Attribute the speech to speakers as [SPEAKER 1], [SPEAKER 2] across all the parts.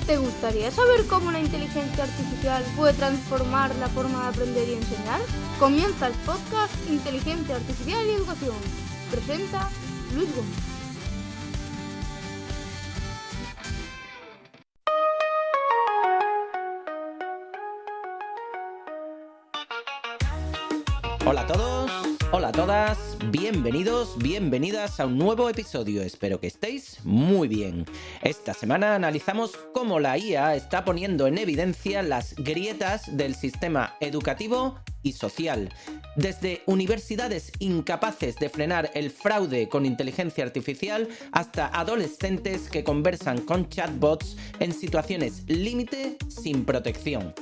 [SPEAKER 1] ¿Te gustaría saber cómo la inteligencia artificial puede transformar la forma de aprender y enseñar? Comienza el podcast Inteligencia Artificial y Educación. Presenta Luis Gómez.
[SPEAKER 2] Hola a todos, hola a todas, bienvenidos, bienvenidas a un nuevo episodio, espero que estéis muy bien. Esta semana analizamos cómo la IA está poniendo en evidencia las grietas del sistema educativo y social. Desde universidades incapaces de frenar el fraude con inteligencia artificial hasta adolescentes que conversan con chatbots en situaciones límite sin protección.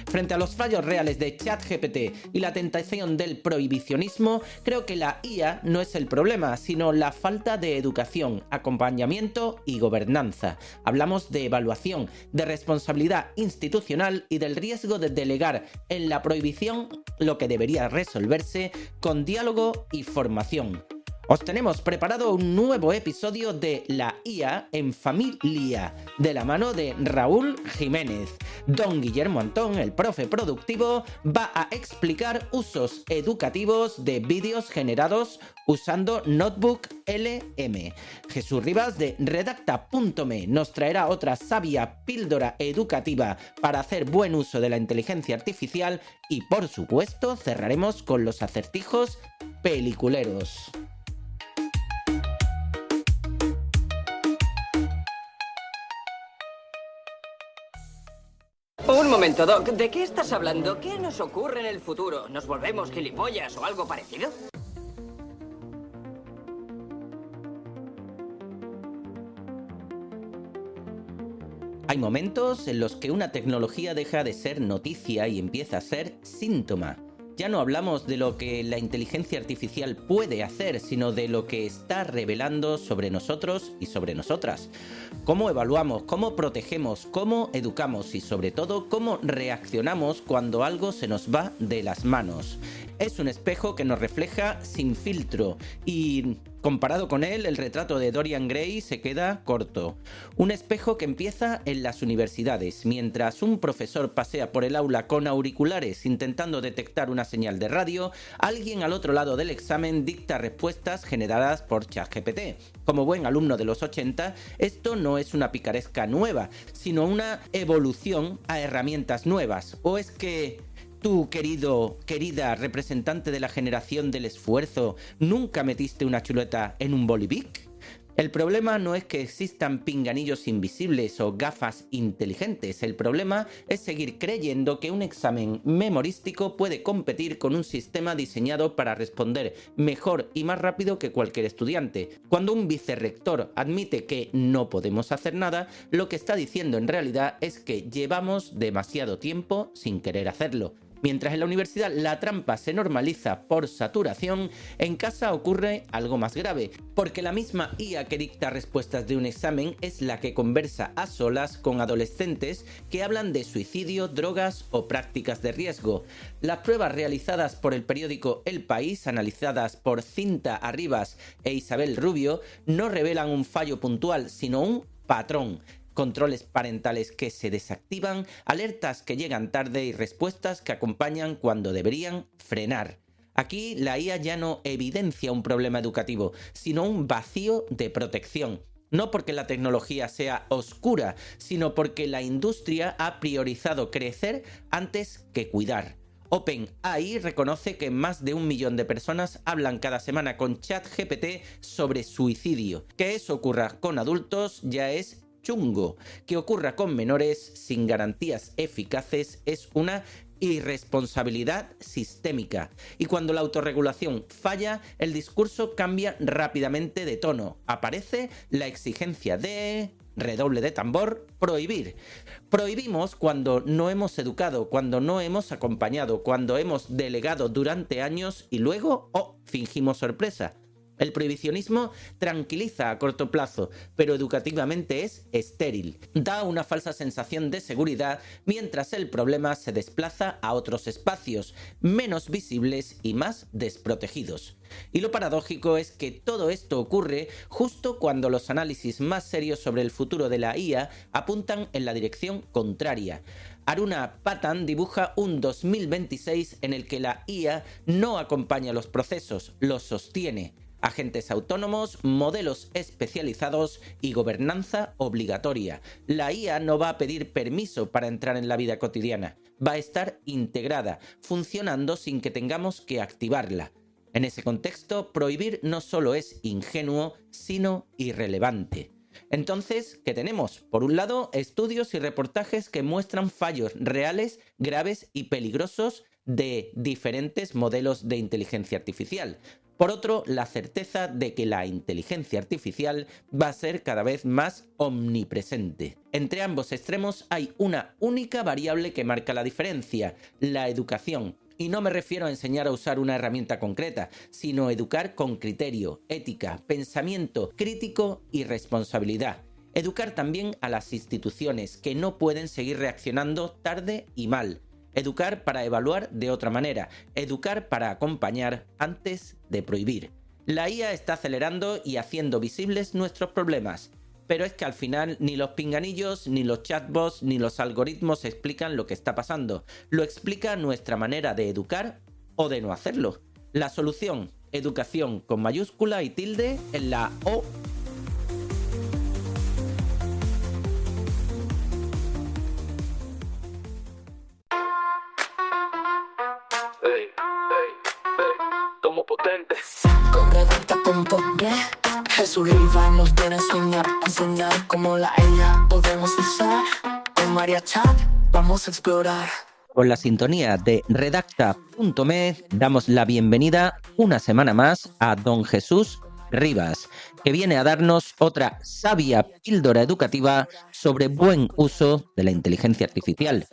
[SPEAKER 2] Frente a los fallos reales de ChatGPT y la tentación del prohibicionismo, creo que la IA no es el problema, sino la falta de educación, acompañamiento y gobernanza. Hablamos de evaluación, de responsabilidad institucional y del riesgo de delegar en la prohibición lo que debería resolverse con diálogo y formación. Os tenemos preparado un nuevo episodio de La IA en Familia, de la mano de Raúl Jiménez. Don Guillermo Antón, el profe productivo, va a explicar usos educativos de vídeos generados usando Notebook LM. Jesús Rivas de Redacta.me nos traerá otra sabia píldora educativa para hacer buen uso de la inteligencia artificial y, por supuesto, cerraremos con los acertijos peliculeros.
[SPEAKER 3] Un momento, Doc. ¿De qué estás hablando? ¿Qué nos ocurre en el futuro? ¿Nos volvemos gilipollas o algo parecido?
[SPEAKER 2] Hay momentos en los que una tecnología deja de ser noticia y empieza a ser síntoma. Ya no hablamos de lo que la inteligencia artificial puede hacer, sino de lo que está revelando sobre nosotros y sobre nosotras. Cómo evaluamos, cómo protegemos, cómo educamos y sobre todo cómo reaccionamos cuando algo se nos va de las manos. Es un espejo que nos refleja sin filtro y, comparado con él, el retrato de Dorian Gray se queda corto. Un espejo que empieza en las universidades, mientras un profesor pasea por el aula con auriculares intentando detectar una señal de radio, alguien al otro lado del examen dicta respuestas generadas por ChatGPT. Como buen alumno de los 80, esto no es una picaresca nueva, sino una evolución a herramientas nuevas. ¿O es que tú, querida representante de la generación del esfuerzo, nunca metiste una chuleta en un bolivic? El problema no es que existan pinganillos invisibles o gafas inteligentes. El problema es seguir creyendo que un examen memorístico puede competir con un sistema diseñado para responder mejor y más rápido que cualquier estudiante. Cuando un vicerrector admite que no podemos hacer nada, lo que está diciendo en realidad es que llevamos demasiado tiempo sin querer hacerlo. Mientras en la universidad la trampa se normaliza por saturación, en casa ocurre algo más grave, porque la misma IA que dicta respuestas de un examen es la que conversa a solas con adolescentes que hablan de suicidio, drogas o prácticas de riesgo. Las pruebas realizadas por el periódico El País, analizadas por Cinta Arribas e Isabel Rubio, no revelan un fallo puntual, sino un patrón. Controles parentales que se desactivan, alertas que llegan tarde y respuestas que acompañan cuando deberían frenar. Aquí la IA ya no evidencia un problema educativo, sino un vacío de protección. No porque la tecnología sea oscura, sino porque la industria ha priorizado crecer antes que cuidar. OpenAI reconoce que más de 1 millón de personas hablan cada semana con ChatGPT sobre suicidio. Que eso ocurra con adultos ya es chungo. Que ocurra con menores sin garantías eficaces es una irresponsabilidad sistémica. Y cuando la autorregulación falla, el discurso cambia rápidamente de tono. Aparece la exigencia de... redoble de tambor, prohibir. Prohibimos cuando no hemos educado, cuando no hemos acompañado, cuando hemos delegado durante años y luego, fingimos sorpresa. El prohibicionismo tranquiliza a corto plazo, pero educativamente es estéril. Da una falsa sensación de seguridad mientras el problema se desplaza a otros espacios, menos visibles y más desprotegidos. Y lo paradójico es que todo esto ocurre justo cuando los análisis más serios sobre el futuro de la IA apuntan en la dirección contraria. Aruna Patan dibuja un 2026 en el que la IA no acompaña los procesos, los sostiene. Agentes autónomos, modelos especializados y gobernanza obligatoria. La IA no va a pedir permiso para entrar en la vida cotidiana, va a estar integrada, funcionando sin que tengamos que activarla. En ese contexto, prohibir no solo es ingenuo, sino irrelevante. Entonces, ¿qué tenemos? Por un lado, estudios y reportajes que muestran fallos reales, graves y peligrosos de diferentes modelos de inteligencia artificial. Por otro, la certeza de que la inteligencia artificial va a ser cada vez más omnipresente. Entre ambos extremos hay una única variable que marca la diferencia: la educación. Y no me refiero a enseñar a usar una herramienta concreta, sino educar con criterio, ética, pensamiento crítico y responsabilidad. Educar también a las instituciones, que no pueden seguir reaccionando tarde y mal. Educar para evaluar de otra manera. Educar para acompañar antes de prohibir. La IA está acelerando y haciendo visibles nuestros problemas. Pero es que al final ni los pinganillos, ni los chatbots, ni los algoritmos explican lo que está pasando. Lo explica nuestra manera de educar o de no hacerlo. La solución: educación con mayúscula y tilde en la O.
[SPEAKER 4] Somos potentes. Con redacta.b, Jesús y Iván nos viene a enseñar cómo la IA podemos usar. Con María Chat vamos a explorar.
[SPEAKER 2] Con la sintonía de redacta.me damos la bienvenida una semana más a don Jesús Rivas, que viene a darnos otra sabia píldora educativa sobre buen uso de la inteligencia artificial.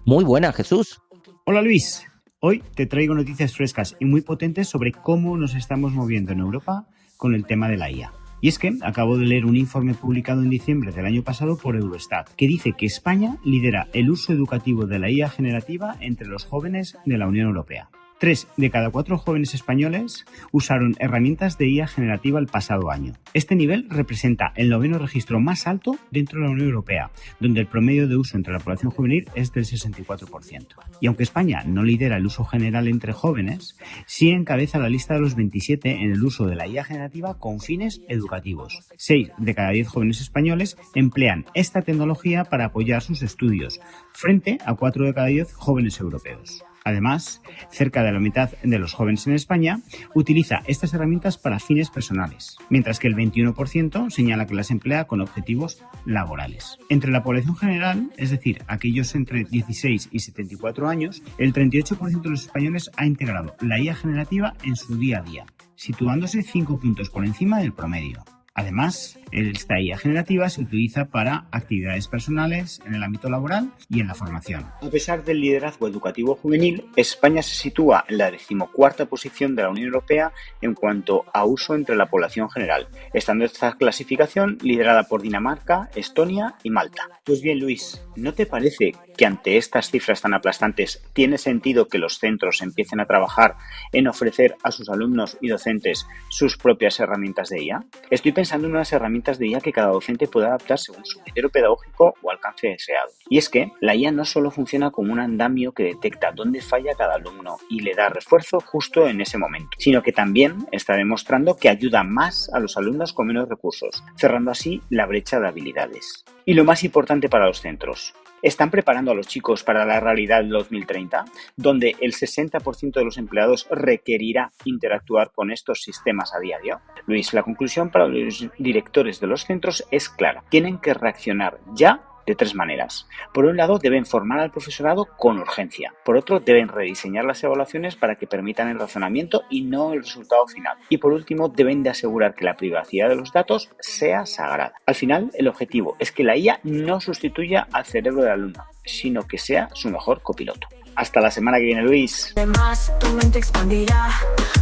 [SPEAKER 2] Muy buena, Jesús.
[SPEAKER 5] Hola, Luis. Hoy te traigo noticias frescas y muy potentes sobre cómo nos estamos moviendo en Europa con el tema de la IA. Y es que acabo de leer un informe publicado en diciembre del año pasado por Eurostat, que dice que España lidera el uso educativo de la IA generativa entre los jóvenes de la Unión Europea. 3 de cada 4 jóvenes españoles usaron herramientas de IA generativa el pasado año. Este nivel representa el 9º registro más alto dentro de la Unión Europea, donde el promedio de uso entre la población juvenil es del 64%. Y aunque España no lidera el uso general entre jóvenes, sí encabeza la lista de los 27 en el uso de la IA generativa con fines educativos. 6 de cada 10 jóvenes españoles emplean esta tecnología para apoyar sus estudios, frente a 4 de cada 10 jóvenes europeos. Además, cerca de la mitad de los jóvenes en España utiliza estas herramientas para fines personales, mientras que el 21% señala que las emplea con objetivos laborales. Entre la población general, es decir, aquellos entre 16 y 74 años, el 38% de los españoles ha integrado la IA generativa en su día a día, situándose 5 puntos por encima del promedio. Además, esta IA generativa se utiliza para actividades personales en el ámbito laboral y en la formación. A pesar del liderazgo educativo juvenil, España se sitúa en la 14ª posición de la Unión Europea en cuanto a uso entre la población general, estando esta clasificación liderada por Dinamarca, Estonia y Malta. Pues bien, Luis, ¿no te parece que ante estas cifras tan aplastantes tiene sentido que los centros empiecen a trabajar en ofrecer a sus alumnos y docentes sus propias herramientas de IA? Estoy pensando en unas herramientas de IA que cada docente pueda adaptar según su criterio pedagógico o alcance deseado. Y es que la IA no solo funciona como un andamio que detecta dónde falla cada alumno y le da refuerzo justo en ese momento, sino que también está demostrando que ayuda más a los alumnos con menos recursos, cerrando así la brecha de habilidades. Y lo más importante para los centros: ¿están preparando a los chicos para la realidad del 2030, donde el 60% de los empleados requerirá interactuar con estos sistemas a diario? Luis, la conclusión para los directores de los centros es clara. Tienen que reaccionar ya de 3 maneras. Por un lado, deben formar al profesorado con urgencia. Por otro, deben rediseñar las evaluaciones para que permitan el razonamiento y no el resultado final. Y por último, deben de asegurar que la privacidad de los datos sea sagrada. Al final, el objetivo es que la IA no sustituya al cerebro del alumno, sino que sea su mejor copiloto. Hasta la semana que viene, Luis.
[SPEAKER 4] Además, tu mente expandirá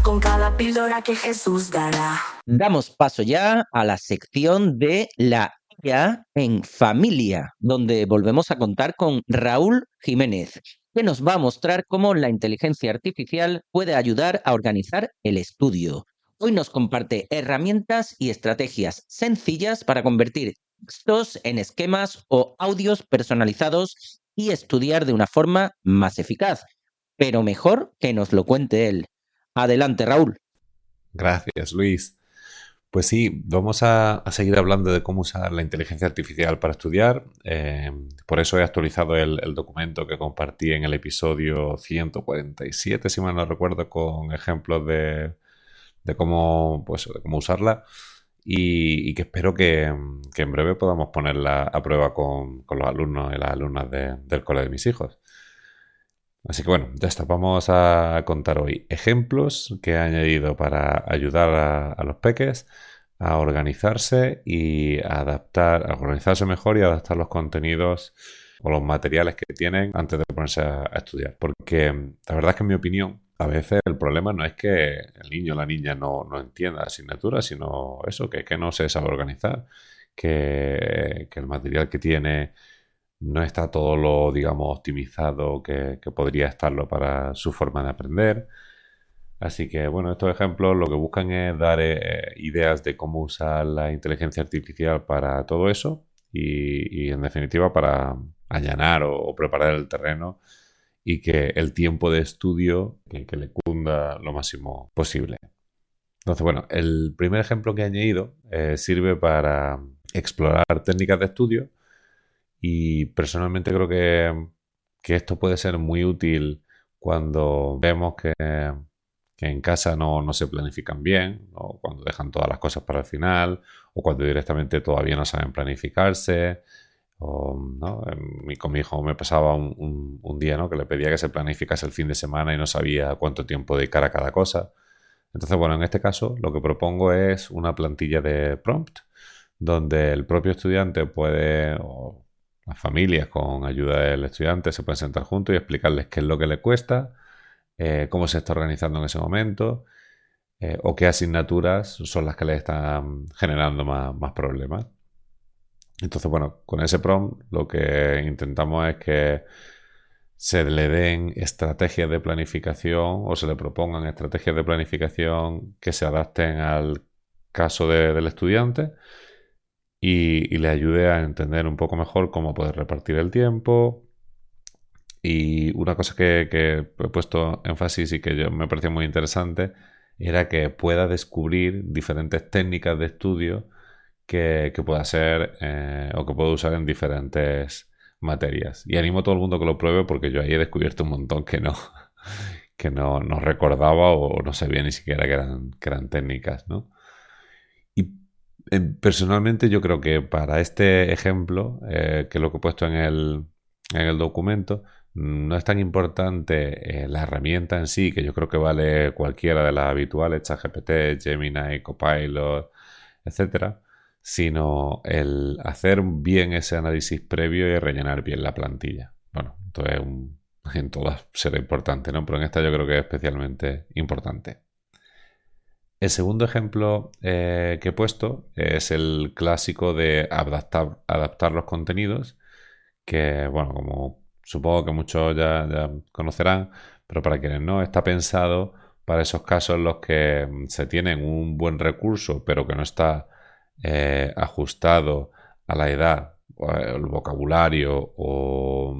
[SPEAKER 4] con cada píldora que Jesús dará.
[SPEAKER 2] Damos paso ya a la sección de la IA en familia, donde volvemos a contar con Raúl Jiménez, que nos va a mostrar cómo la inteligencia artificial puede ayudar a organizar el estudio. Hoy nos comparte herramientas y estrategias sencillas para convertir textos en esquemas o audios personalizados y estudiar de una forma más eficaz. Pero mejor que nos lo cuente él. Adelante, Raúl.
[SPEAKER 6] Gracias, Luis. Pues sí, vamos a seguir hablando de cómo usar la inteligencia artificial para estudiar. Por eso he actualizado el documento que compartí en el episodio 147, si mal no recuerdo, con ejemplos de cómo usarla y que espero que en breve podamos ponerla a prueba con los alumnos y las alumnas del cole de mis hijos. Así que bueno, ya está. Vamos a contar hoy ejemplos que he añadido para ayudar a los peques a organizarse y a organizarse mejor y adaptar los contenidos o los materiales que tienen antes de ponerse a estudiar. Porque la verdad es que en mi opinión, a veces el problema no es que el niño o la niña no entienda la asignatura, sino eso, que no se sabe organizar, que el material que tiene no está todo lo, digamos, optimizado que podría estarlo para su forma de aprender. Así que, bueno, estos ejemplos lo que buscan es dar ideas de cómo usar la inteligencia artificial para todo eso y en definitiva, para allanar o preparar el terreno y que el tiempo de estudio que le cunda lo máximo posible. Entonces, bueno, el primer ejemplo que he añadido sirve para explorar técnicas de estudio. Y personalmente creo que esto puede ser muy útil cuando vemos que en casa no se planifican bien, o cuando dejan todas las cosas para el final, o cuando directamente todavía no saben planificarse. ¿No? Con mi hijo me pasaba un día, ¿no?, que le pedía que se planificase el fin de semana y no sabía cuánto tiempo dedicar a cada cosa. Entonces, bueno, en este caso lo que propongo es una plantilla de prompt donde el propio estudiante puede, o las familias con ayuda del estudiante, se pueden sentar juntos y explicarles qué es lo que le cuesta, cómo se está organizando en ese momento, o qué asignaturas son las que le están generando más problemas. Entonces, bueno, con ese prompt lo que intentamos es que se le den estrategias de planificación o se le propongan estrategias de planificación que se adapten al caso del estudiante y le ayude a entender un poco mejor cómo poder repartir el tiempo. Y una cosa que he puesto énfasis y que me pareció muy interesante era que pueda descubrir diferentes técnicas de estudio que pueda hacer o que pueda usar en diferentes materias. Y animo a todo el mundo que lo pruebe porque yo ahí he descubierto un montón que no recordaba o no sabía ni siquiera que eran técnicas, ¿no? Y personalmente yo creo que para este ejemplo, que es lo que he puesto en el documento, no es tan importante la herramienta en sí, que yo creo que vale cualquiera de las habituales, ChatGPT, Gemini, Copilot, etcétera, sino el hacer bien ese análisis previo y rellenar bien la plantilla. Bueno, entonces en todas será importante, ¿no? Pero en esta yo creo que es especialmente importante. El segundo ejemplo que he puesto es el clásico de adaptar los contenidos, que, bueno, como supongo que muchos ya conocerán, pero para quienes no, está pensado para esos casos en los que se tienen un buen recurso, pero que no está ajustado a la edad, o el vocabulario o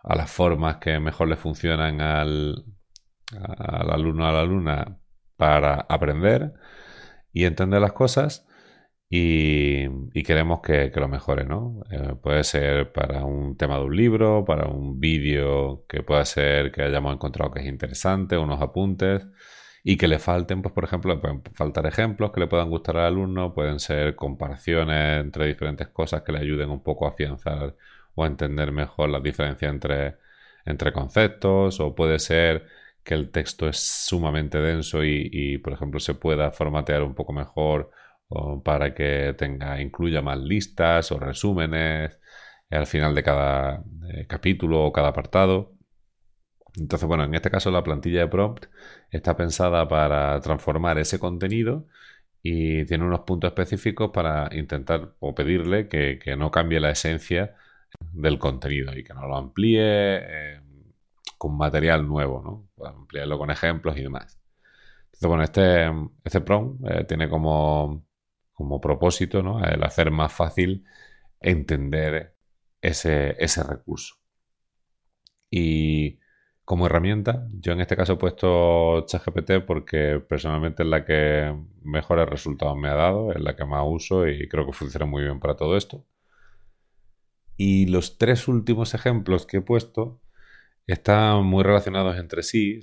[SPEAKER 6] a las formas que mejor le funcionan al alumno o a la alumna para aprender y entender las cosas y queremos que lo mejore, ¿no? Puede ser para un tema de un libro, para un vídeo que pueda ser que hayamos encontrado que es interesante, unos apuntes y que le falten, pues por ejemplo, pueden faltar ejemplos que le puedan gustar al alumno, pueden ser comparaciones entre diferentes cosas que le ayuden un poco a afianzar o a entender mejor las diferencias entre conceptos, o puede ser que el texto es sumamente denso y por ejemplo, se pueda formatear un poco mejor o para que incluya más listas o resúmenes al final de cada capítulo o cada apartado. Entonces, bueno, en este caso la plantilla de prompt está pensada para transformar ese contenido y tiene unos puntos específicos para intentar o pedirle que no cambie la esencia del contenido y que no lo amplíe con material nuevo, ¿no? Para ampliarlo con ejemplos y demás. Entonces, bueno, este prompt tiene como propósito, ¿no? El hacer más fácil entender ese recurso. Y como herramienta, yo en este caso he puesto ChatGPT porque personalmente es la que mejores resultados me ha dado, es la que más uso y creo que funciona muy bien para todo esto. Y los 3 últimos ejemplos que he puesto están muy relacionados entre sí.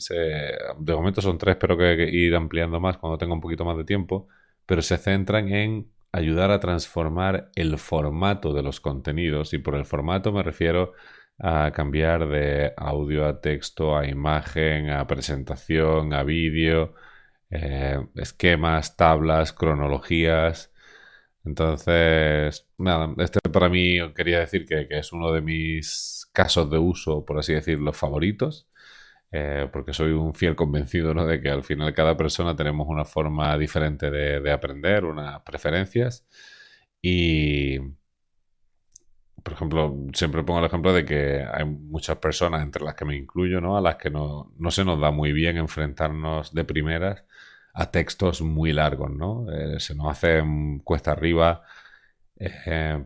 [SPEAKER 6] De momento son 3, espero que ir ampliando más cuando tenga un poquito más de tiempo, pero se centran en ayudar a transformar el formato de los contenidos. Y por el formato me refiero a cambiar de audio a texto, a imagen, a presentación, a vídeo, esquemas, tablas, cronologías. Entonces, nada, para mí quería decir que es uno de mis casos de uso, por así decirlo, favoritos, porque soy un fiel convencido, ¿no?, de que al final cada persona tenemos una forma diferente de aprender, unas preferencias y, por ejemplo, siempre pongo el ejemplo de que hay muchas personas, entre las que me incluyo, ¿no?, a las que no se nos da muy bien enfrentarnos de primeras a textos muy largos, ¿no? Se nos hace cuesta arriba,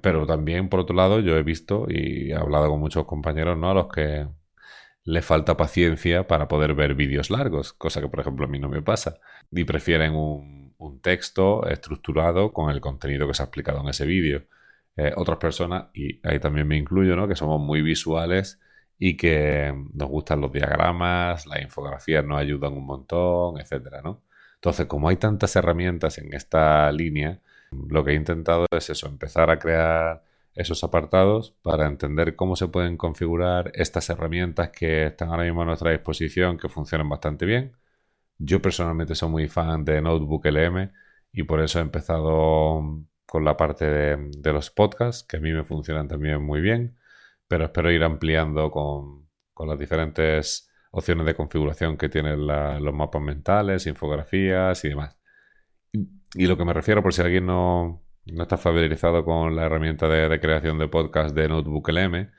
[SPEAKER 6] pero también, por otro lado, yo he visto y he hablado con muchos compañeros, ¿no?, a los que les falta paciencia para poder ver vídeos largos, cosa que, por ejemplo, a mí no me pasa. Y prefieren un texto estructurado con el contenido que se ha explicado en ese vídeo. Otras personas, y ahí también me incluyo, ¿no?, que somos muy visuales y que nos gustan los diagramas, las infografías nos ayudan un montón, etcétera, ¿no? Entonces, como hay tantas herramientas en esta línea, lo que he intentado es eso, empezar a crear esos apartados para entender cómo se pueden configurar estas herramientas que están ahora mismo a nuestra disposición, que funcionan bastante bien. Yo personalmente soy muy fan de Notebook LM y por eso he empezado con la parte de los podcasts, que a mí me funcionan también muy bien, pero espero ir ampliando con las diferentes opciones de configuración que tienen los mapas mentales, infografías y demás. Y lo que me refiero, por si alguien no está familiarizado con la herramienta de creación de podcast de Notebook LM,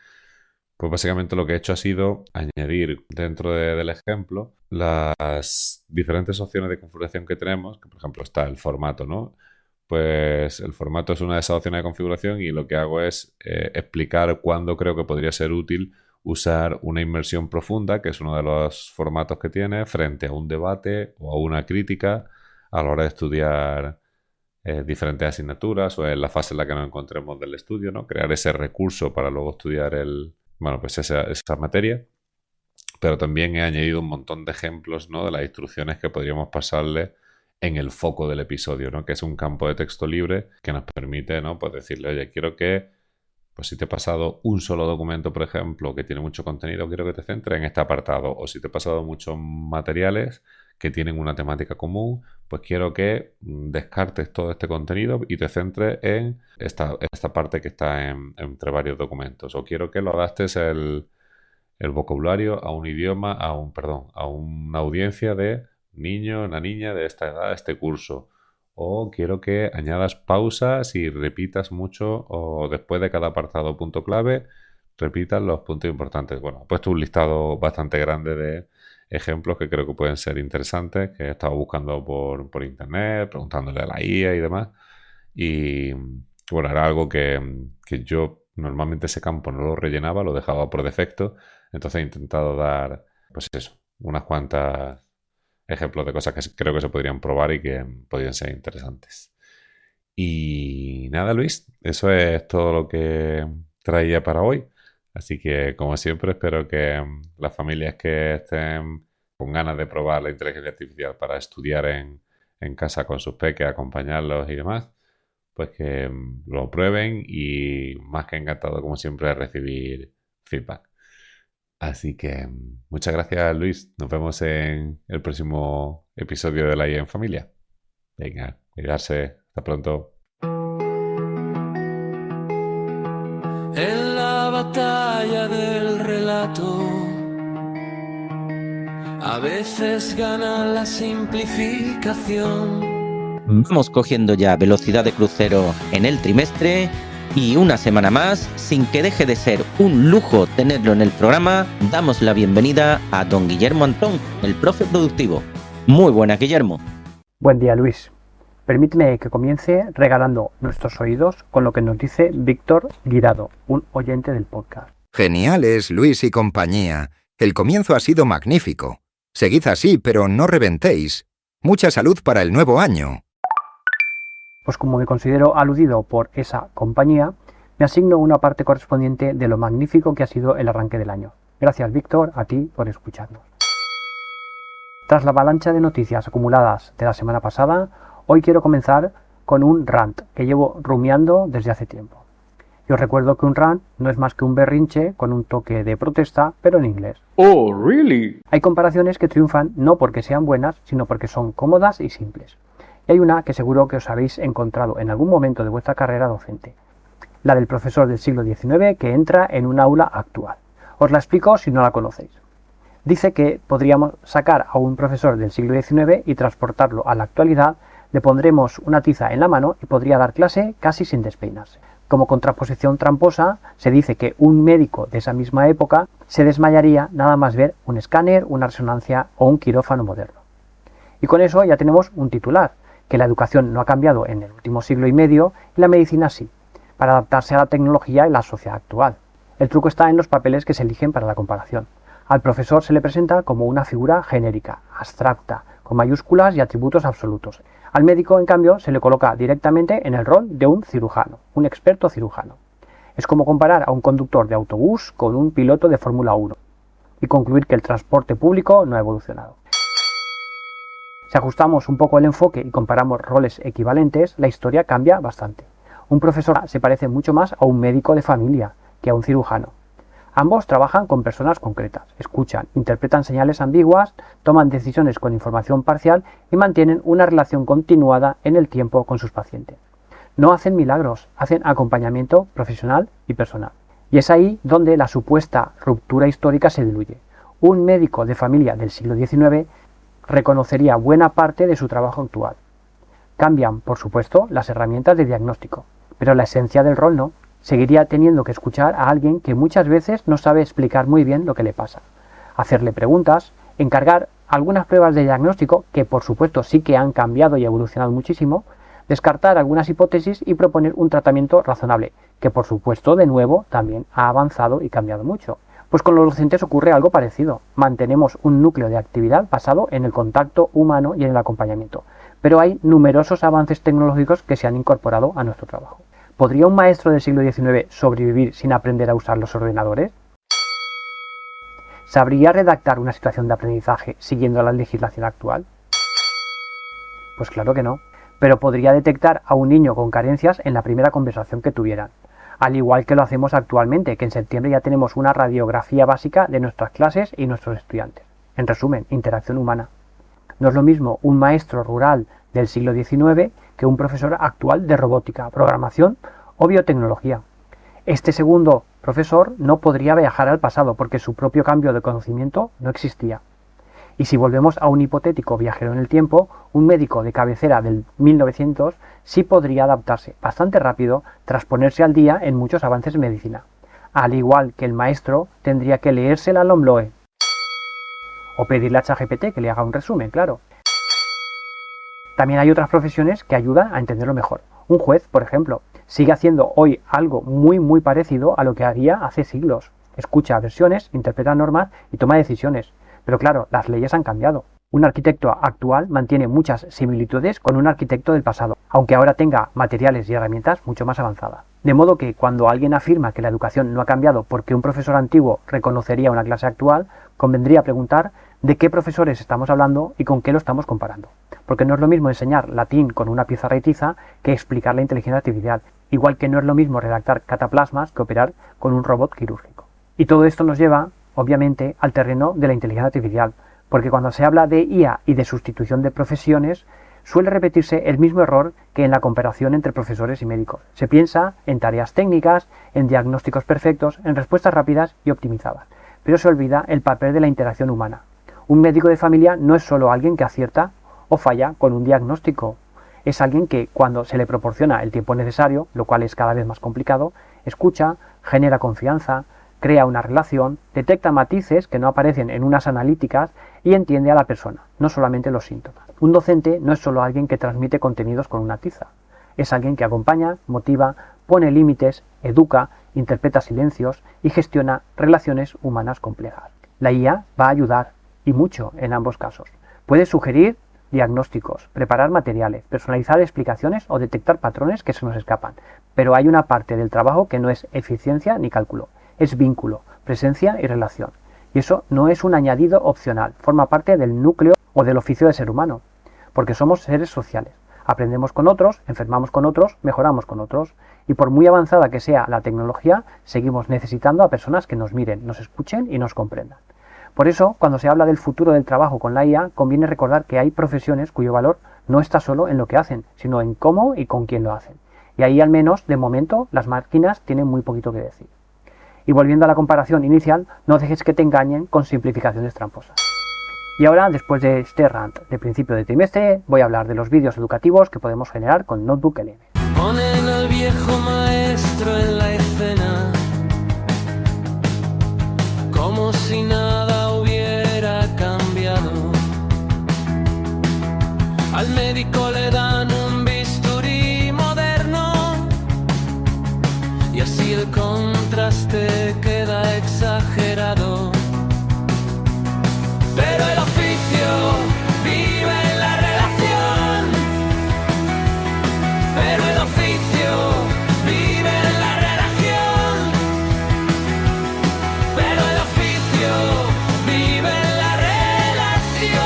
[SPEAKER 6] pues básicamente lo que he hecho ha sido añadir dentro del ejemplo las diferentes opciones de configuración que tenemos, que por ejemplo está el formato, ¿no? Pues el formato es una de esas opciones de configuración y lo que hago es explicar cuándo creo que podría ser útil usar una inmersión profunda, que es uno de los formatos que tiene, frente a un debate o a una crítica a la hora de estudiar diferentes asignaturas o en la fase en la que nos encontremos del estudio, ¿no? Crear ese recurso para luego estudiar esa materia. Pero también he añadido un montón de ejemplos, ¿no?, de las instrucciones que podríamos pasarle en el foco del episodio, ¿no?, que es un campo de texto libre que nos permite, ¿no?, pues decirle, oye, quiero que, pues si te he pasado un solo documento, por ejemplo, que tiene mucho contenido, quiero que te centres en este apartado. O si te he pasado muchos materiales que tienen una temática común, pues quiero que descartes todo este contenido y te centres en esta parte que está entre varios documentos. O quiero que lo adaptes el vocabulario a un idioma, a una audiencia de niño, una niña de esta edad, este curso. O quiero que añadas pausas y repitas mucho, o después de cada apartado punto clave, repitas los puntos importantes. Bueno, he puesto un listado bastante grande de ejemplos que creo que pueden ser interesantes, que he estado buscando por internet, preguntándole a la IA y demás. Y bueno, era algo que yo normalmente ese campo no lo rellenaba, lo dejaba por defecto. Entonces he intentado dar, pues eso, unas cuantas ejemplos de cosas que creo que se podrían probar y que podrían ser interesantes. Y nada, Luis, eso es todo lo que traía para hoy. Así que, como siempre, espero que las familias que estén con ganas de probar la inteligencia artificial para estudiar en casa con sus peques, acompañarlos y demás, pues que lo prueben y más que encantado, como siempre, de recibir feedback. Así que muchas gracias, Luis. Nos vemos en el próximo episodio de la IA en Familia. Venga, cuidarse. Hasta pronto.
[SPEAKER 4] En la batalla del relato, a veces gana la simplificación.
[SPEAKER 2] Vamos cogiendo ya velocidad de crucero en el trimestre y una semana más, sin que deje de ser un lujo tenerlo en el programa, damos la bienvenida a don Guillermo Antón, el profe productivo. Muy buena, Guillermo.
[SPEAKER 7] Buen día, Luis. Permíteme que comience regalando nuestros oídos con lo que nos dice Víctor Guirado, un oyente del podcast.
[SPEAKER 8] Geniales, Luis y compañía. El comienzo ha sido magnífico. Seguid así, pero no reventéis. Mucha salud para el nuevo año.
[SPEAKER 7] Pues como me considero aludido por esa compañía, me asigno una parte correspondiente de lo magnífico que ha sido el arranque del año. Gracias, Víctor, a ti por escucharnos. Tras la avalancha de noticias acumuladas de la semana pasada, hoy quiero comenzar con un rant que llevo rumiando desde hace tiempo. Y os recuerdo que un rant no es más que un berrinche con un toque de protesta, pero en inglés.
[SPEAKER 9] Oh, really?
[SPEAKER 7] Hay comparaciones que triunfan no porque sean buenas, sino porque son cómodas y simples. Y hay una que seguro que os habéis encontrado en algún momento de vuestra carrera docente. La del profesor del siglo XIX que entra en un aula actual. Os la explico si no la conocéis. Dice que podríamos sacar a un profesor del siglo XIX y transportarlo a la actualidad, le pondremos una tiza en la mano y podría dar clase casi sin despeinarse. Como contraposición tramposa, se dice que un médico de esa misma época se desmayaría nada más ver un escáner, una resonancia o un quirófano moderno. Y con eso ya tenemos un titular, que la educación no ha cambiado en el último siglo y medio y la medicina sí, para adaptarse a la tecnología y la sociedad actual. El truco está en los papeles que se eligen para la comparación. Al profesor se le presenta como una figura genérica, abstracta, con mayúsculas y atributos absolutos. Al médico, en cambio, se le coloca directamente en el rol de un cirujano, un experto cirujano. Es como comparar a un conductor de autobús con un piloto de Fórmula 1 y concluir que el transporte público no ha evolucionado. Si ajustamos un poco el enfoque y comparamos roles equivalentes, la historia cambia bastante. Un profesor se parece mucho más a un médico de familia que a un cirujano. Ambos trabajan con personas concretas, escuchan, interpretan señales ambiguas, toman decisiones con información parcial y mantienen una relación continuada en el tiempo con sus pacientes. No hacen milagros, hacen acompañamiento profesional y personal. Y es ahí donde la supuesta ruptura histórica se diluye. Un médico de familia del siglo XIX reconocería buena parte de su trabajo actual. Cambian, por supuesto, las herramientas de diagnóstico, pero la esencia del rol no. Seguiría teniendo que escuchar a alguien que muchas veces no sabe explicar muy bien lo que le pasa, hacerle preguntas, encargar algunas pruebas de diagnóstico, que por supuesto sí que han cambiado y evolucionado muchísimo, descartar algunas hipótesis y proponer un tratamiento razonable, que por supuesto de nuevo también ha avanzado y cambiado mucho. Pues con los docentes ocurre algo parecido. Mantenemos un núcleo de actividad basado en el contacto humano y en el acompañamiento, pero hay numerosos avances tecnológicos que se han incorporado a nuestro trabajo. ¿Podría un maestro del siglo XIX sobrevivir sin aprender a usar los ordenadores? ¿Sabría redactar una situación de aprendizaje siguiendo la legislación actual? Pues claro que no, pero podría detectar a un niño con carencias en la primera conversación que tuvieran, al igual que lo hacemos actualmente, que en septiembre ya tenemos una radiografía básica de nuestras clases y nuestros estudiantes. En resumen, interacción humana. No es lo mismo un maestro rural del siglo XIX que un profesor actual de robótica, programación o biotecnología. Este segundo profesor no podría viajar al pasado porque su propio cambio de conocimiento no existía. Y si volvemos a un hipotético viajero en el tiempo, un médico de cabecera del 1900 sí podría adaptarse bastante rápido tras ponerse al día en muchos avances en medicina. Al igual que el maestro tendría que leerse la LOMLOE o pedirle a ChatGPT que le haga un resumen, claro. También hay otras profesiones que ayudan a entenderlo mejor. Un juez, por ejemplo, sigue haciendo hoy algo muy parecido a lo que haría hace siglos. Escucha versiones, interpreta normas y toma decisiones. Pero claro, las leyes han cambiado. Un arquitecto actual mantiene muchas similitudes con un arquitecto del pasado, aunque ahora tenga materiales y herramientas mucho más avanzadas. De modo que cuando alguien afirma que la educación no ha cambiado porque un profesor antiguo reconocería una clase actual, convendría preguntar de qué profesores estamos hablando y con qué lo estamos comparando. Porque no es lo mismo enseñar latín con una pizarra y tiza que explicar la inteligencia artificial, igual que no es lo mismo redactar cataplasmas que operar con un robot quirúrgico. Y todo esto nos lleva, obviamente, al terreno de la inteligencia artificial, porque cuando se habla de IA y de sustitución de profesiones, suele repetirse el mismo error que en la comparación entre profesores y médicos. Se piensa en tareas técnicas, en diagnósticos perfectos, en respuestas rápidas y optimizadas, pero se olvida el papel de la interacción humana. Un médico de familia no es solo alguien que acierta o falla con un diagnóstico, Es alguien que cuando se le proporciona el tiempo necesario, lo cual es cada vez más complicado, escucha, genera confianza, crea una relación, detecta matices que no aparecen en unas analíticas y entiende a la persona, no solamente los síntomas. Un docente no es solo alguien que transmite contenidos con una tiza, es alguien que acompaña, motiva, pone límites, educa, interpreta silencios y gestiona relaciones humanas complejas. La IA va a ayudar, y mucho en ambos casos. Puede sugerir diagnósticos, preparar materiales, personalizar explicaciones o detectar patrones que se nos escapan, pero hay una parte del trabajo que no es eficiencia ni cálculo, es vínculo, presencia y relación. Y eso no es un añadido opcional, forma parte del núcleo o del oficio de ser humano, porque somos seres sociales. Aprendemos con otros, enfermamos con otros, mejoramos con otros, y por muy avanzada que sea la tecnología, seguimos necesitando a personas que nos miren, nos escuchen y nos comprendan. Por eso, cuando se habla del futuro del trabajo con la IA, conviene recordar que hay profesiones cuyo valor no está solo en lo que hacen, sino en cómo y con quién lo hacen. Y ahí, al menos, de momento, las máquinas tienen muy poquito que decir. Y volviendo a la comparación inicial, no dejes que te engañen con simplificaciones tramposas. Y ahora, después de este rant de principio de trimestre, voy a hablar de los vídeos educativos que podemos generar con NotebookLM.
[SPEAKER 9] Ponen al viejo maestro en la escena, como si nada hubiera cambiado. Al médico le dan un bisturí moderno y así el contraste queda exagerado. Pero el oficio vive en la relación. Pero el oficio vive en la relación. Pero el oficio vive en la relación.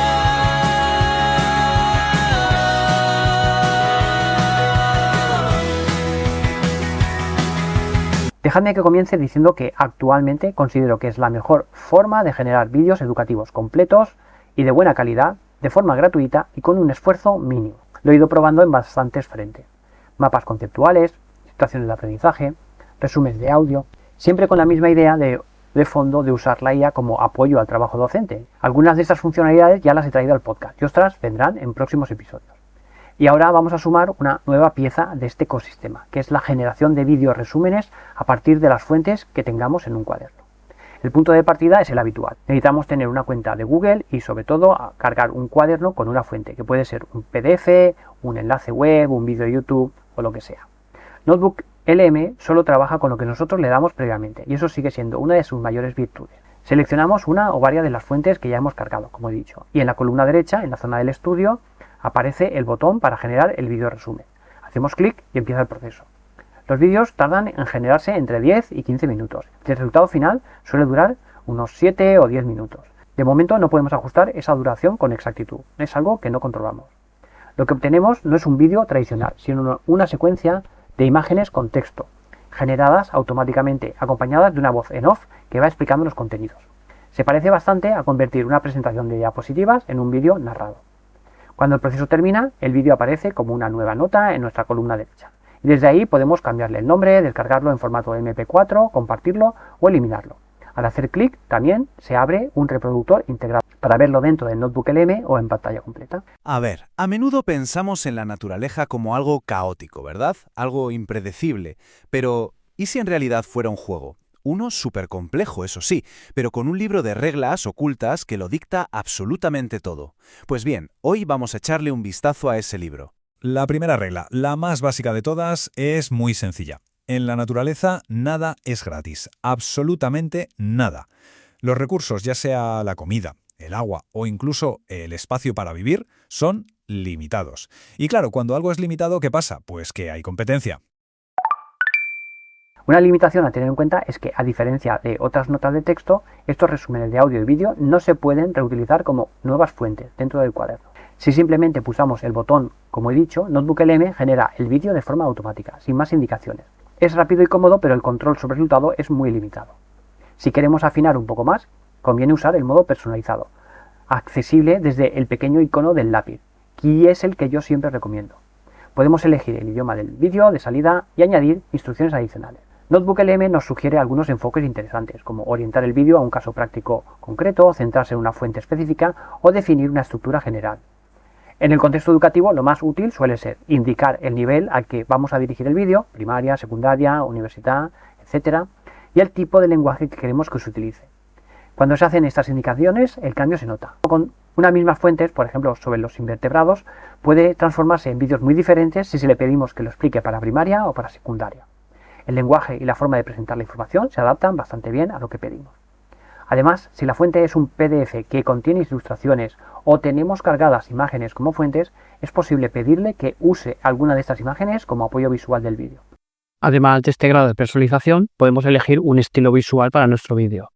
[SPEAKER 7] Dejadme que comience diciendo que actualmente considero que es la mejor forma de generar vídeos educativos completos y de buena calidad, de forma gratuita y con un esfuerzo mínimo. Lo he ido probando en bastantes frentes. Mapas conceptuales, situaciones de aprendizaje, resúmenes de audio, siempre con la misma idea de fondo de usar la IA como apoyo al trabajo docente. Algunas de estas funcionalidades ya las he traído al podcast y otras vendrán en próximos episodios. Y ahora vamos a sumar una nueva pieza de este ecosistema, que es la generación de vídeos resúmenes a partir de las fuentes que tengamos en un cuaderno. El punto de partida es el habitual. Necesitamos tener una cuenta de Google y sobre todo cargar un cuaderno con una fuente, que puede ser un PDF, un enlace web, un vídeo de YouTube o lo que sea. NotebookLM solo trabaja con lo que nosotros le damos previamente y eso sigue siendo una de sus mayores virtudes. Seleccionamos una o varias de las fuentes que ya hemos cargado, como he dicho, y en la columna derecha, en la zona del estudio, aparece el botón para generar el vídeo resumen. Hacemos clic y empieza el proceso. Los vídeos tardan en generarse entre 10 y 15 minutos. El resultado final suele durar unos 7 o 10 minutos. De momento no podemos ajustar esa duración con exactitud. Es algo que no controlamos. Lo que obtenemos no es un vídeo tradicional, sino una secuencia de imágenes con texto, generadas automáticamente, acompañadas de una voz en off que va explicando los contenidos. Se parece bastante a convertir una presentación de diapositivas en un vídeo narrado. Cuando el proceso termina, el vídeo aparece como una nueva nota en nuestra columna derecha. Y desde ahí podemos cambiarle el nombre, descargarlo en formato MP4, compartirlo o eliminarlo. Al hacer clic también se abre un reproductor integrado para verlo dentro del NotebookLM o en pantalla completa.
[SPEAKER 10] A ver, a menudo pensamos en la naturaleza como algo caótico, ¿verdad? Algo impredecible. Pero, ¿y si en realidad fuera un juego? Uno súper complejo, eso sí, pero con un libro de reglas ocultas que lo dicta absolutamente todo. Pues bien, hoy vamos a echarle un vistazo a ese libro.
[SPEAKER 11] La primera regla, la más básica de todas, es muy sencilla. En la naturaleza nada es gratis, absolutamente nada. Los recursos, ya sea la comida, el agua o incluso el espacio para vivir, son limitados. Y claro, cuando algo es limitado, ¿qué pasa? Pues que hay competencia.
[SPEAKER 7] Una limitación a tener en cuenta es que, a diferencia de otras notas de texto, estos resúmenes de audio y vídeo no se pueden reutilizar como nuevas fuentes dentro del cuaderno. Si simplemente pulsamos el botón, como he dicho, NotebookLM genera el vídeo de forma automática, sin más indicaciones. Es rápido y cómodo, pero el control sobre el resultado es muy limitado. Si queremos afinar un poco más, conviene usar el modo personalizado, accesible desde el pequeño icono del lápiz, que es el que yo siempre recomiendo. Podemos elegir el idioma del vídeo de salida y añadir instrucciones adicionales. NotebookLM nos sugiere algunos enfoques interesantes, como orientar el vídeo a un caso práctico concreto, centrarse en una fuente específica o definir una estructura general. En el contexto educativo, lo más útil suele ser indicar el nivel al que vamos a dirigir el vídeo, primaria, secundaria, universidad, etc., y el tipo de lenguaje que queremos que se utilice. Cuando se hacen estas indicaciones, el cambio se nota. Con unas mismas fuentes, por ejemplo, sobre los invertebrados, puede transformarse en vídeos muy diferentes si se le pedimos que lo explique para primaria o para secundaria. El lenguaje y la forma de presentar la información se adaptan bastante bien a lo que pedimos. Además, si la fuente es un PDF que contiene ilustraciones o tenemos cargadas imágenes como fuentes, es posible pedirle que use alguna de estas imágenes como apoyo visual del vídeo.
[SPEAKER 12] Además de este grado de personalización, podemos elegir un estilo visual para nuestro vídeo.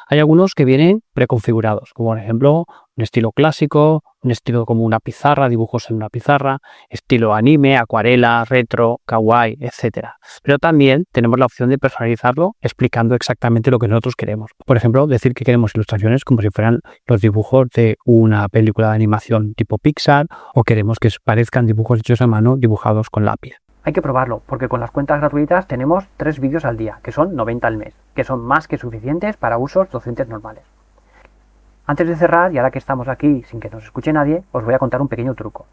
[SPEAKER 12] Hay algunos que vienen preconfigurados, como por ejemplo un estilo clásico, un estilo como una pizarra, dibujos en una pizarra, estilo anime, acuarela, retro, kawaii, etc. Pero también tenemos la opción de personalizarlo explicando exactamente lo que nosotros queremos. Por ejemplo, decir que queremos ilustraciones como si fueran los dibujos de una película de animación tipo Pixar, o queremos que parezcan dibujos hechos a mano dibujados con lápiz.
[SPEAKER 7] Hay que probarlo, porque con las cuentas gratuitas tenemos 3 vídeos al día, que son 90 al mes, que son más que suficientes para usos docentes normales. Antes de cerrar, y ahora que estamos aquí sin que nos escuche nadie, os voy a contar un pequeño truco.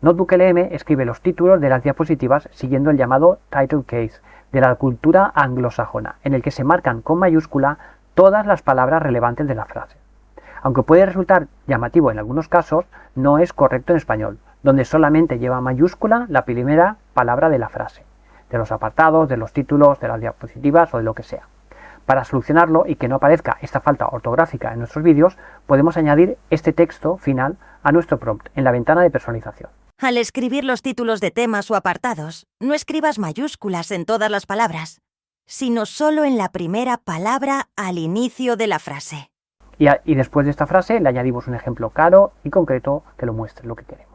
[SPEAKER 7] NotebookLM escribe los títulos de las diapositivas siguiendo el llamado title case de la cultura anglosajona, en el que se marcan con mayúscula todas las palabras relevantes de la frase. Aunque puede resultar llamativo en algunos casos, no es correcto en español, donde solamente lleva mayúscula la primera palabra de la frase, de los apartados, de los títulos, de las diapositivas o de lo que sea. Para solucionarlo y que no aparezca esta falta ortográfica en nuestros vídeos, podemos añadir este texto final a nuestro prompt en la ventana de personalización.
[SPEAKER 13] Al escribir los títulos de temas o apartados, no escribas mayúsculas en todas las palabras, sino solo en la primera palabra al inicio de la frase.
[SPEAKER 7] Y después de esta frase le añadimos un ejemplo claro y concreto que lo muestre lo que queremos.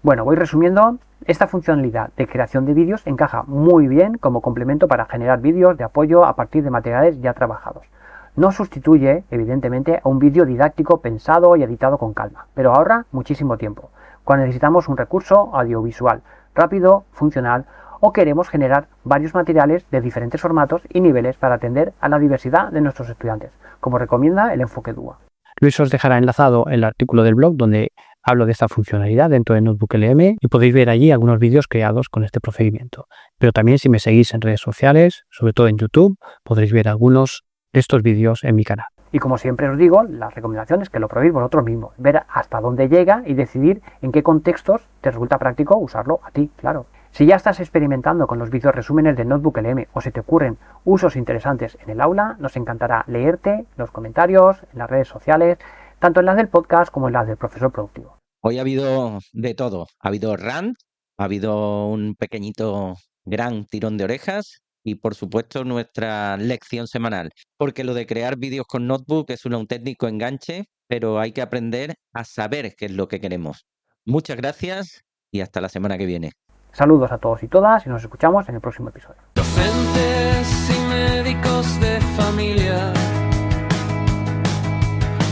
[SPEAKER 7] Bueno, voy resumiendo. Esta funcionalidad de creación de vídeos encaja muy bien como complemento para generar vídeos de apoyo a partir de materiales ya trabajados. No sustituye, evidentemente, a un vídeo didáctico pensado y editado con calma, pero ahorra muchísimo tiempo, cuando necesitamos un recurso audiovisual rápido, funcional, o queremos generar varios materiales de diferentes formatos y niveles para atender a la diversidad de nuestros estudiantes, como recomienda el enfoque DUA.
[SPEAKER 12] Luis os dejará enlazado el artículo del blog donde hablo de esta funcionalidad dentro de NotebookLM y podéis ver allí algunos vídeos creados con este procedimiento. Pero también si me seguís en redes sociales, sobre todo en YouTube, podréis ver algunos de estos vídeos en mi canal.
[SPEAKER 7] Y como siempre os digo, la recomendación es que lo probéis vosotros mismos, ver hasta dónde llega y decidir en qué contextos te resulta práctico usarlo a ti, claro. Si ya estás experimentando con los vídeos resúmenes de NotebookLM o se te ocurren usos interesantes en el aula, nos encantará leerte los comentarios, en las redes sociales, tanto en las del podcast como en las del profesor productivo.
[SPEAKER 2] Hoy ha habido de todo. Ha habido rant, ha habido un pequeñito gran tirón de orejas y, por supuesto, nuestra lección semanal. Porque lo de crear vídeos con Notebook es un auténtico enganche, pero hay que aprender a saber qué es lo que queremos. Muchas gracias y hasta la semana que viene.
[SPEAKER 7] Saludos a todos y todas y nos escuchamos en el próximo episodio.
[SPEAKER 9] Docentes y médicos de familia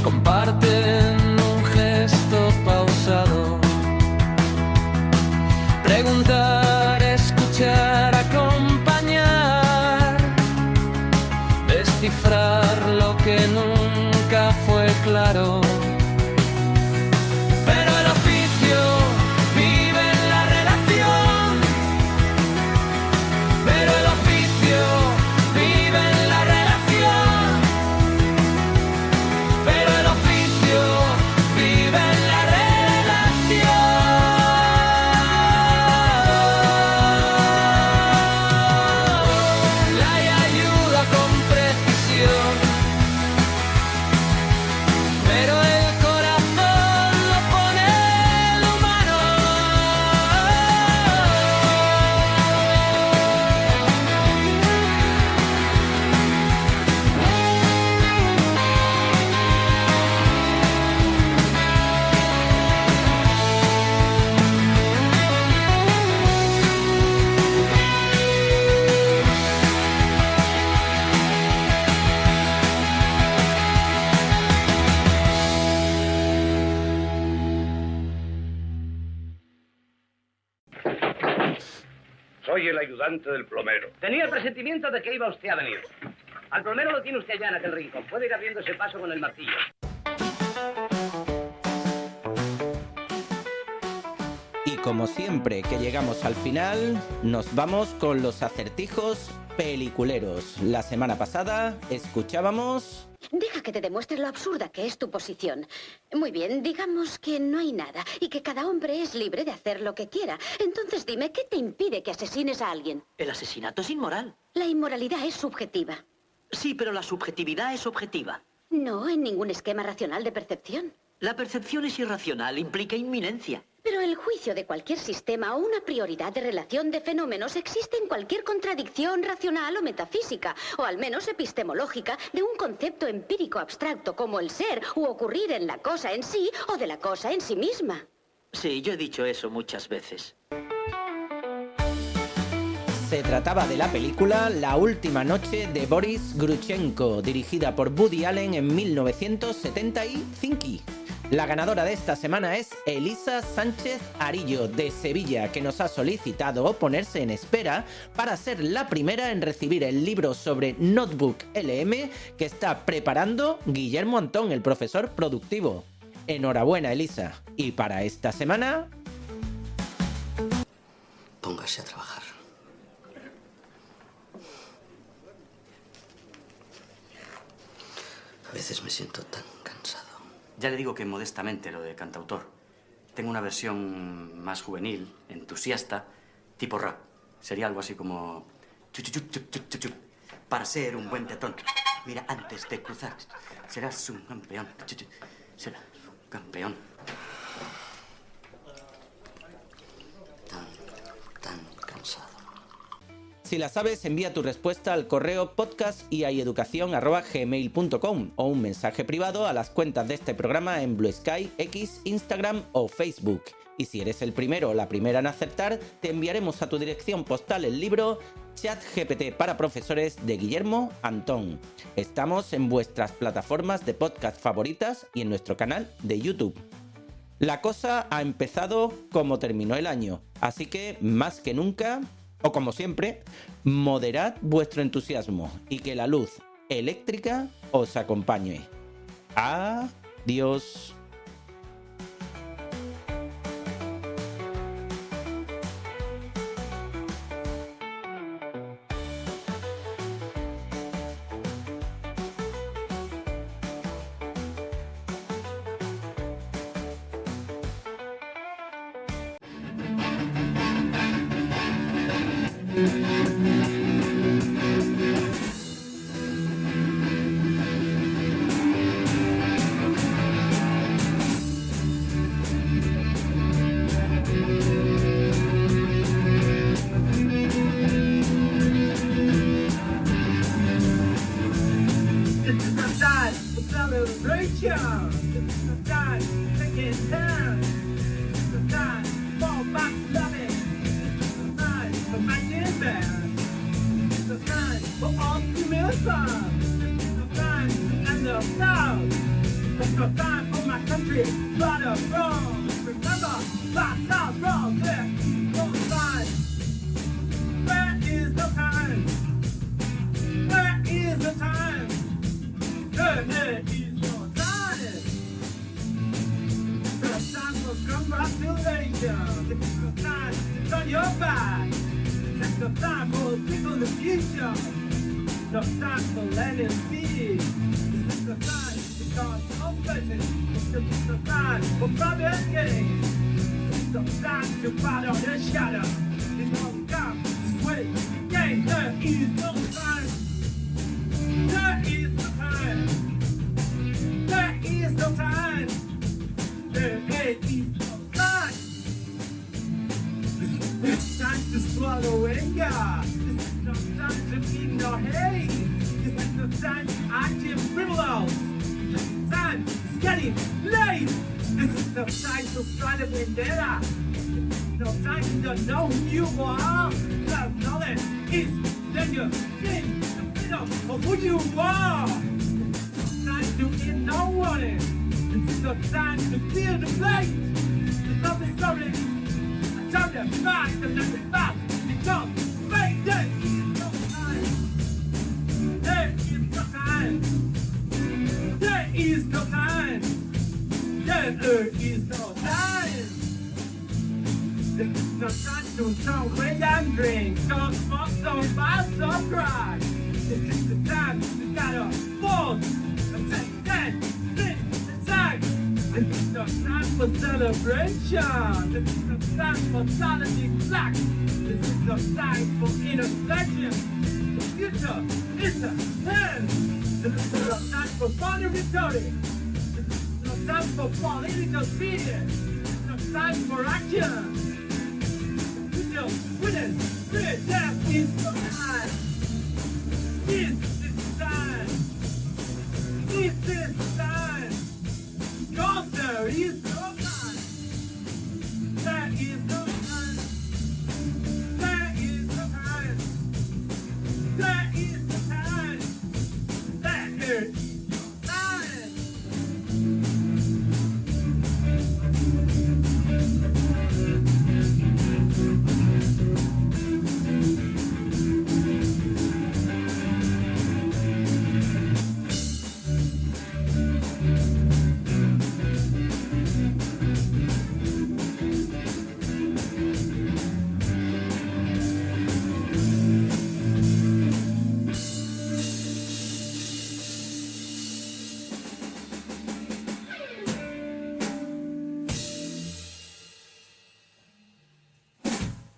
[SPEAKER 9] comparten un gesto pausado. Preguntar, escuchar, acompañar, descifrar lo que nunca fue claro. Pero el oficio vive en la relación. Pero el oficio vive en la relación. Pero el oficio vive en la relación. La ayuda con precisión, pero el corazón lo pone el humano.
[SPEAKER 14] Soy el ayudante del plomero.
[SPEAKER 15] Tenía el presentimiento de que iba usted a venir. Al plomero lo tiene usted allá en aquel rincón. Puede ir abriendo ese paso con el martillo.
[SPEAKER 2] como siempre que llegamos al final, nos vamos con los acertijos peliculeros. La semana pasada escuchábamos...
[SPEAKER 16] Deja que te demuestre lo absurda que es tu posición. Muy bien, digamos que no hay nada y que cada hombre es libre de hacer lo que quiera. Entonces dime, ¿qué te impide que asesines a alguien?
[SPEAKER 17] El asesinato es inmoral.
[SPEAKER 16] La inmoralidad es subjetiva.
[SPEAKER 17] Sí, pero la subjetividad es objetiva.
[SPEAKER 16] No, en ningún esquema racional de percepción.
[SPEAKER 17] La percepción es irracional, implica inminencia.
[SPEAKER 16] Pero el juicio de cualquier sistema o una prioridad de relación de fenómenos existe en cualquier contradicción racional o metafísica, o al menos epistemológica, de un concepto empírico abstracto como el ser u ocurrir en la cosa en sí o de la cosa en sí misma.
[SPEAKER 17] Sí, yo he dicho eso muchas veces.
[SPEAKER 2] Se trataba de la película La última noche de Boris Gruchenko, dirigida por Woody Allen en 1975. La ganadora de esta semana es Elisa Sánchez Arillo, de Sevilla, que nos ha solicitado ponerse en espera para ser la primera en recibir el libro sobre Notebook LM que está preparando Guillermo Antón, el profesor productivo. Enhorabuena, Elisa. Y para esta semana...
[SPEAKER 17] Póngase a trabajar. A veces me siento tan cansado.
[SPEAKER 18] Ya le digo que modestamente lo de cantautor. Tengo una versión más juvenil, entusiasta, tipo rap. Sería algo así como... Para ser un buen peatón. Mira, antes de cruzar, serás un campeón. Serás un campeón.
[SPEAKER 17] Tan cansado.
[SPEAKER 2] Si la sabes, envía tu respuesta al correo podcast@gmail.com o un mensaje privado a las cuentas de este programa en Blue Sky, X, Instagram o Facebook. Y si eres el primero o la primera en acertar, te enviaremos a tu dirección postal el libro ChatGPT para profesores de Guillermo Antón. Estamos en vuestras plataformas de podcast favoritas y en nuestro canal de YouTube. La cosa ha empezado como terminó el año, así que más que nunca... O como siempre, moderad vuestro entusiasmo y que la luz eléctrica os acompañe. Adiós.
[SPEAKER 9] time to celebrate and drink. Don't smoke, don't buy, don't cry. This is the time to gotta fall. Ten, 6, time. This is the time for celebration. This is the time for solid black. This is the time for intersection. The future is the hand. This is the time for funny victory. This is the time for political obedience. This is the time for action. With your witness, spirit, death is the time.